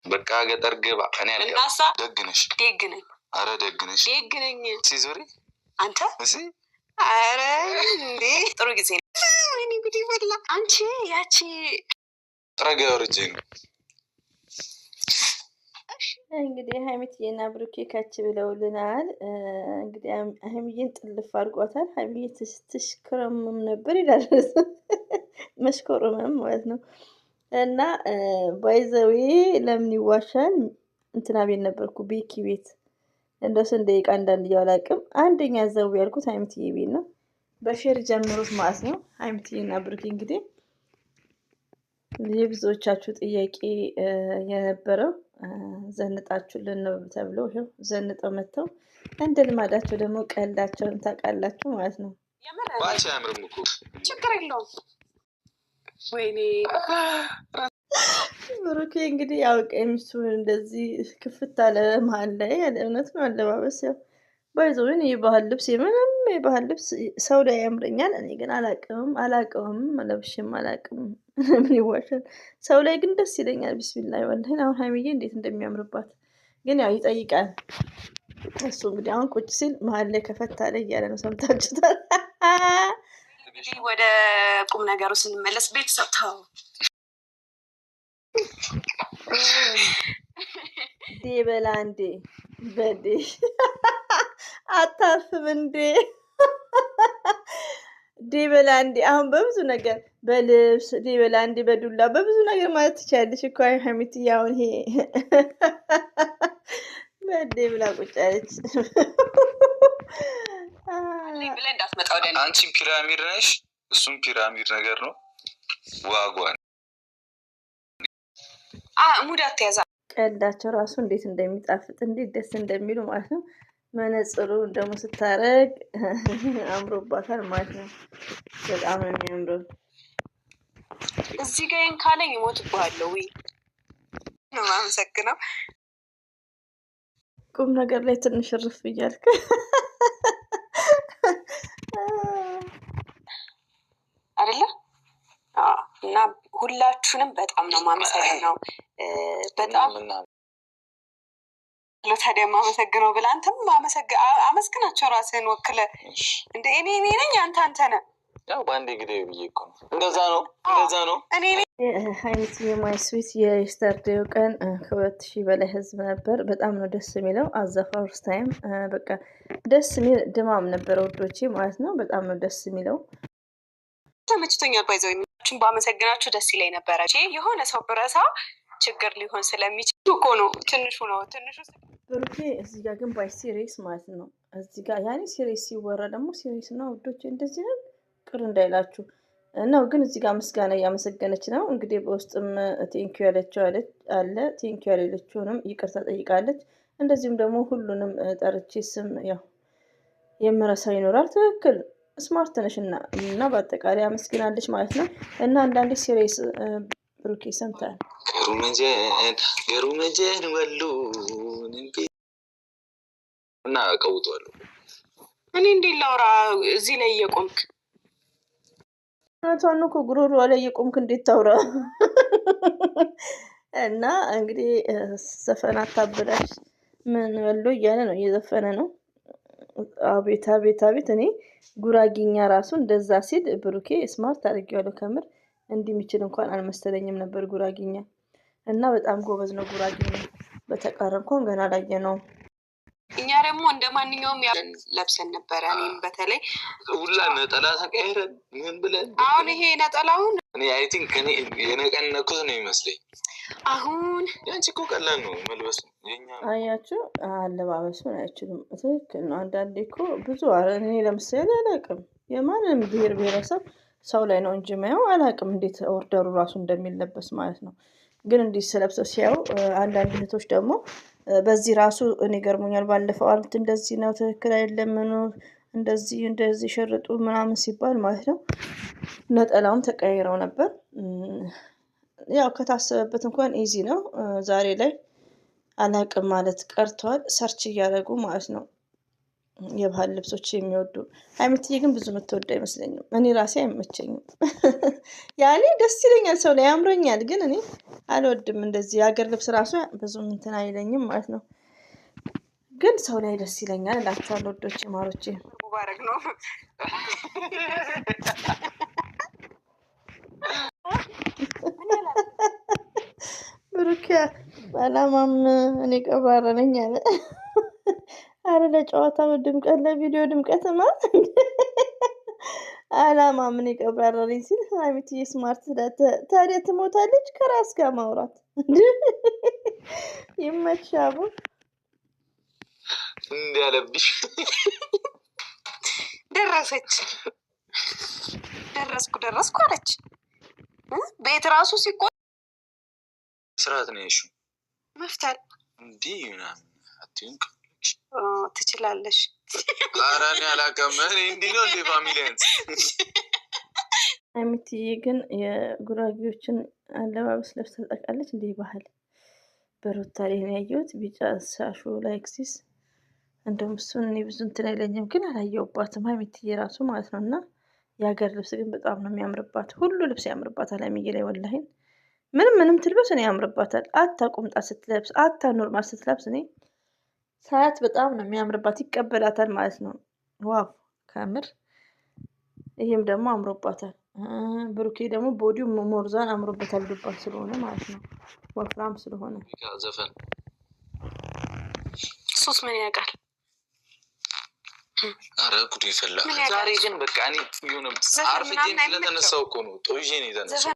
በቃ ገጠር ግባ እኔ አልገባም ደግነሽ አረ ደግነሽ ሲዞሪ አንተ እሺ አረ እንዴ ጥሩ ጊዜ እኔ እንግዲህ በላ አንቺ ያቺ ጥረጋ ወርጄ ነው እንግዲህ ሀይሚዬና ብሩኬ ካች ብለውልናል። እንግዲህ ሀይሚዬን ጥልፍ አድርጓታል። ሀይሚዬ ትሽክረምም ነበር ይላል መሽኮረመም ማለት ነው። እና ባይዘዌ ለምን ይዋሻል? እንትና ቤት ነበርኩ ቤኪ ቤት እንደው ስንት ደቂቃ እንዳንድ ያላቅም አንደኛ ዘው ያልኩት ሀይሚዬ ቤት ነው። በሼር ጀምሩት ማለት ነው። ሀይሚዬና ብሩኬ እንግዲህ የብዙዎቻችሁ ጥያቄ የነበረው ዘንጣችሁልን ነው ተብሎ ይሄው ዘንጠው መጥተው እንደ ልማዳቸው ደግሞ ቀልዳቸውን ታውቃላችሁ ማለት ነው። ባቻ ያምርም እኮ ችግር የለውም። ወይኔ ብሩኬ እንግዲህ ያው ቀሚሱ እንደዚህ ክፍት አለ መሀል ላይ ያለ እውነት ነው። አለባበስ ያው ባይዘውን የባህል ልብስ የምንም የባህል ልብስ ሰው ላይ ያምረኛል። እኔ ግን አላቀውም ለብሽም አላቅም። ምን ይዋሻል? ሰው ላይ ግን ደስ ይለኛል። ቢስሚላህ ወላሂ አሁን ሀይሚዬ እንዴት እንደሚያምርባት ግን ያው ይጠይቃል። እሱ እንግዲህ አሁን ቁጭ ሲል መሀል ላይ ከፈት አለ እያለ ነው። ሰምታችሁታል። እንግዲህ ወደ ቁም ነገሩ ስንመለስ ቤተሰብ ተው ዴበላ እንዴ በዴ አታፍም እንዴ ዴበላ እንዴ አሁን በብዙ ነገር በልብስ ዴበላ እንዴ በዱላ በብዙ ነገር ማለት ትችላለሽ እኮ ሀይሚዬ። አሁን ይሄ በዴ ብላ ቁጭ አለች። አንቺ ፒራሚድ ነሽ እሱም ፒራሚድ ነገር ነው። ዋጓን ሙድ አትያዛ። ቀልዳቸው ራሱ እንዴት እንደሚጣፍጥ እንዴት ደስ እንደሚሉ ማለት ነው። መነጽሩ ደግሞ ስታረግ አምሮባታል ማለት ነው። በጣም ነው የሚያምረው። እዚህ ጋር ካለኝ እሞትብሃለሁ ወይ ነው የማመሰግነው። ቁም ነገር ላይ ትንሽ እርፍ እያልክ አይደለ? እና ሁላችሁንም በጣም ነው የማመሰግነው። በጣም ታዲያ የማመሰግነው ብለህ አንተም አመስግናቸው ራስህን ወክለ እንደ እኔ ነኝ አንተ ነህ። ያው በአንዴ ግዴ ብዬ እኮ ነው። እንደዛ ነው። እኔ ሀይሚዬ ማይ ስዊት የስተርዴው ቀን ከ2000 በላይ ህዝብ ነበር። በጣም ነው ደስ የሚለው። አዘፋውርስ ታይም በቃ ደስ የሚል ድማም ነበረ ውዶቼ ማለት ነው። በጣም ነው ደስ የሚለው። ተመችቶኛል። ባይዘው የሚችሁን ባመሰግናችሁ ደስ ይለኝ ነበረ። የሆነ ሰው ብረሳ ችግር ሊሆን ስለሚችል እኮ ነው። ትንሹ ብሩኬ እዚህ ጋር ግን ባይ ሲሪየስ ማለት ነው። እዚህ ጋር ያኔ ሲሪየስ ሲወራ ደግሞ ሲሪየስ ነው ውዶቼ። እንደዚህ ነው ቅር እንዳይላችሁ ነው። ግን እዚህ ጋር ምስጋና እያመሰገነች ነው። እንግዲህ በውስጥም ቴንኪዩ ያለችው አለ። ቴንኪዩ ያለችውንም ይቅርታ ጠይቃለች። እንደዚሁም ደግሞ ሁሉንም ጠርቼ ስም ያው የምረሳው ይኖራል። ትክክል ስማርት ነሽ እና በአጠቃላይ አመስግናለች ማለት ነው። እና አንዳንዴ ሲሪየስ ብሩኬ ሰምታል ገሩመጀን ወሉ እና ቀውጧለሁ። እኔ እንዴት ላውራ እዚህ ላይ እየቆምክ እውነቷን እኮ ጉሮሮ ላይ እየቆምክ እንዴት ታውራ? እና እንግዲህ ዘፈን አታበላሽ ምን ወሎ እያለ ነው እየዘፈነ ነው። አቤት አቤት አቤት! እኔ ጉራጊኛ ራሱ እንደዛ ሲል ብሩኬ ስማርት አድርጌዋለሁ። ከምር እንዲህ የሚችል እንኳን አልመሰለኝም ነበር ጉራጊኛ። እና በጣም ጎበዝ ነው ጉራጊኛ። በተቃረ እንኳን ገና አላየነውም። እኛ ደግሞ እንደ ማንኛውም ለብሰን ነበረ። እኔም በተለይ ሁላ ነጠላ ተቀይረን ምን ብለን አሁን ይሄ ነጠላውን እኔ አይ ቲንክ እኔ የነቀነኩት ነው ይመስለኝ። አሁን ያንቺ እኮ ቀላል ነው መልበስ ነው። አያችሁ አለባበሱን አይችሉም። ትክክል ነው። አንዳንዴ እኮ ብዙ እኔ ለምሳሌ አላውቅም የማንም ብሔር ብሔረሰብ ሰው ላይ ነው እንጂ ማየው አላውቅም እንዴት ኦርደሩ ራሱ እንደሚለበስ ማለት ነው። ግን እንዲህ ስለብሰው ሲያዩ አንዳንድ እህቶች ደግሞ በዚህ ራሱ እኔ ገርሞኛል። ባለፈው አልት እንደዚህ ነው ትክክል አይደለም እንደዚህ ሸርጡ ምናምን ሲባል ማለት ነው ነጠላውም ተቀይረው ነበር። ያው ከታሰበበት እንኳን ኢዚ ነው። ዛሬ ላይ አላቅም ማለት ቀርተዋል። ሰርች እያደረጉ ማለት ነው። የባህል ልብሶች የሚወዱ። ሀይሚትዬ ግን ብዙ የምትወዱ አይመስለኝም። እኔ ራሴ አይመቸኝም። ያኔ ደስ ይለኛል፣ ሰው ላይ ያምረኛል፣ ግን እኔ አልወድም። እንደዚህ የሀገር ልብስ ራሱ ብዙም እንትን አይለኝም ማለት ነው። ግን ሰው ላይ ደስ ይለኛል እላችኋለሁ። ወዶቼ ማሮቼ ሙባረክ ነው። ብሩኪያ አላማም እኔ ቀባራ ነኝ አለ። አረ ለጨዋታው ድምቀት ለቪዲዮ ድምቀት ማለት አላማ ምን ይቀብራራልኝ ሲል ሀይሚትዬ ስማርት ታዲያ ትሞታለች ከራስ ጋር ማውራት ይመቻቡ እንዲያለብሽ ደረሰች ደረስኩ አለች። ቤት ራሱ ሲቆ ስርዓት ነው ያልሽው መፍታል እንዲህ ምናምን አትይም ትችላለሽ። ኧረ እኔ አላውቅም። እንዲህ ነው እንደ ፋሚሊያንስ። ሀይሚትዬ ግን የጉራጌዎችን አለባበስ ለብሳ ታውቃለች። እንዲህ ባህል በሩታ ላይ ነው ያየሁት። ቢጫ ሳሹ ላይክሲስ እንደውም እሱን እኔ ብዙ እንትን አይለኝም፣ ግን አላየሁባትም ሀይሚትዬ ራሱ ማለት ነው። እና የሀገር ልብስ ግን በጣም ነው የሚያምርባት። ሁሉ ልብስ ያምርባታል ሀይሚዬ ላይ ወላሂን ምንም ትልበስ እኔ ያምርባታል። አታ ቁምጣ ስትለብስ አታ ኖርማል ስትለብስ እኔ ሳያት በጣም ነው የሚያምርባት፣ ይቀበላታል ማለት ነው። ዋው ከምር ይሄም ደግሞ አምሮባታል። ብሩኬ ደግሞ ቦዲው ሞርዛን አምሮበታል፣ ዱባ ስለሆነ ማለት ነው፣ ወፍራም ስለሆነ። ዘፈን ሱስ ምን ያውቃል? አረ ጉድ ይፈላ። ዛሬ ግን በቃ እኔ የሆነ አርፍጄም ስለተነሳው እኮ ነው ጦዤ ነው የተነሳው።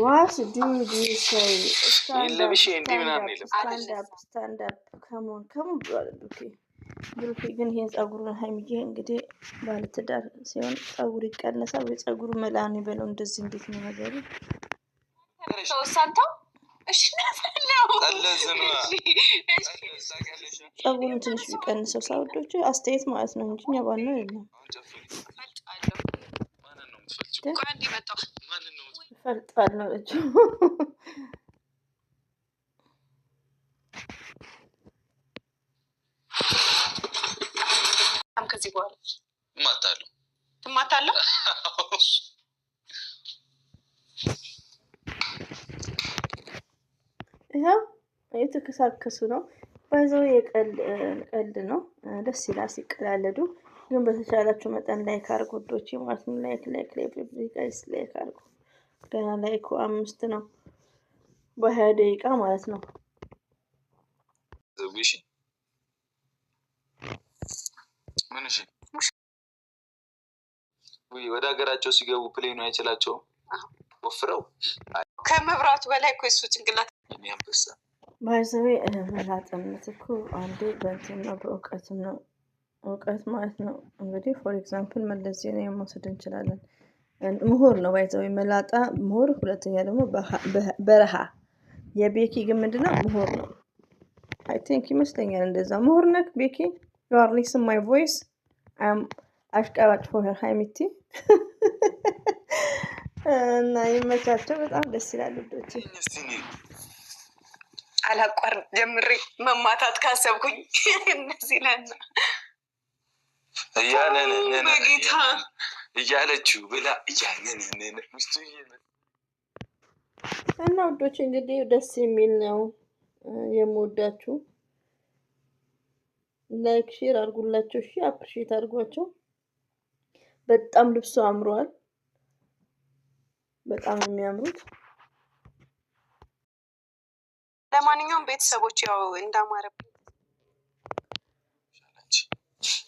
ዋት ዱ ዩ ሴይ ይለብሽ እንዲህ ምናምን የለም። ስታንድ አፕ ከሞን ብሏል ብሩኬ። ግን ይሄን ጸጉሩን ሀይሚዬ እንግዲህ ባለትዳር ሲሆን ጸጉር ይቀነሳል ወይ ጸጉሩ መላን ይበለው። እንደዚህ እንዴት ነው ነገሩ? ተወሳንተው ጸጉሩን ትንሽ ቢቀንሰው ሳውዶቹ አስተያየት ማለት ነው እንጂ ያባል ነው የለም። ፈልጣል ነው ልጅ ከዚህ በኋላ ትማታለሁ ይኸው እየተከሳከሱ ነው። ባይዘው የቀልድ ነው። ደስ ይላል ሲቀላለዱ። ግን በተቻላችሁ መጠን ላይክ አድርጉ ወዶቼ ማለት ነው። ላይክ አድርጉ። ገና ላይኩ 5 ነው በ20 ደቂቃ ማለት ነው። ወደ ሀገራቸው ሲገቡ ፕሌኑ አይችላቸውም ወፍረው ከመብራቱ በላይ እኮ የሱ ጭንቅላት የሚያንበሳ ባይዘዌ መላጥነት እኮ አንዴ በእንትን ነው በእውቀትም ነው። እውቀት ማለት ነው እንግዲህ ፎር ኤግዛምፕል መለስ ዜናዊ መውሰድ እንችላለን። ምሁር ነው ባይዘዌ መላጣ ምሁር። ሁለተኛ ደግሞ በረሃ የቤኪ ግን ምንድነው ምሁር ነው። አይ ቲንክ ይመስለኛል እንደዛ ምሁር ነክ ቤኪ ዩ አር ሊስን ማይ ቮይስ አም አሽቃባጭ ፎር ሃይሚቲ እና ይመቻቸው። በጣም ደስ ይላል ልጆች። አላቋርጥ ጀምሬ መማታት ካሰብኩኝ እነዚህ ለና በጌታ እያለችው ብላ እያለን ሚስቱ እና ውዶች እንግዲህ ደስ የሚል ነው የምወዳችሁ። ላይክ ሼር አድርጉላቸው። እሺ አፕሪሺየት አድርጓቸው። በጣም ልብሱ አምሯል። በጣም የሚያምሩት። ለማንኛውም ቤተሰቦች ያው እንዳማረብኝ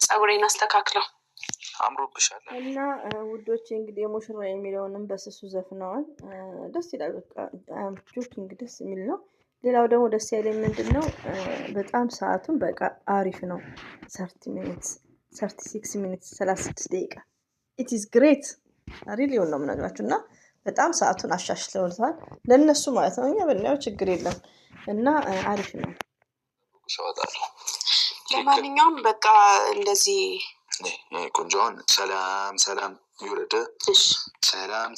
ጸጉሬን አስተካክለው አምሮብሻል እና ውዶች እንግዲህ የሙሽራ የሚለውንም በስሱ ዘፍነዋል። ደስ ይላል። በቃ ጆኪንግ ደስ የሚል ነው። ሌላው ደግሞ ደስ ያለኝ ምንድነው በጣም ሰዓቱን በቃ አሪፍ ነው። 30 ሚኒትስ 36 ሚኒትስ 36 ደቂቃ ኢት ኢዝ ግሬት ሪሊ ነው የምነግራችሁ። እና በጣም ሰዓቱን አሻሽለውታል ለነሱ ማለት ነው። እኛ ብናየው ችግር የለም እና አሪፍ ነው። ለማንኛውም በቃ እንደዚህ ቆንጆን ሰላም ይውረድ። ሰላም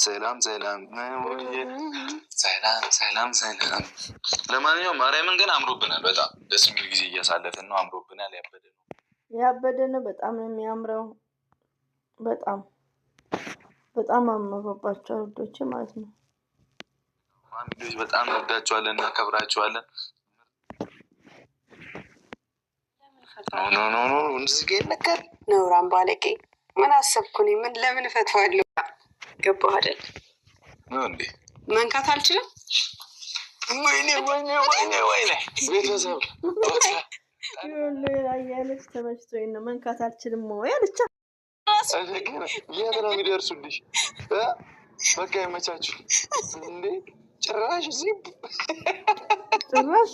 ለማንኛውም ማርያምን ግን አምሮብናል። በጣም ደስ የሚል ጊዜ እያሳለፍን ነው። አምሮብናል። ያበደ ነው። ያበደ ነው። በጣም ነው የሚያምረው። በጣም አምሮባቸው ውዶቼ ማለት ነው። ፋሚሊዎች በጣም እንወዳቸዋለን፣ እናከብራቸዋለን። ኖ እንደዚህ ጋር ነገር ነውራም ባለቄ ምን አሰብኩኝ? ምን ለምን እፈትዋለሁ? ገባህ አይደል? እንዴ መንካት አልችልም። ወይኔ ቤተሰብ ያለች ተመችቶኝ ነው። መንካት አልችልም ወይ አለቻ። የት ነው የሚደርሱልሽ? በቃ ይመቻችሁ። እንዴ ጭራሽ እዚህ ጭራሽ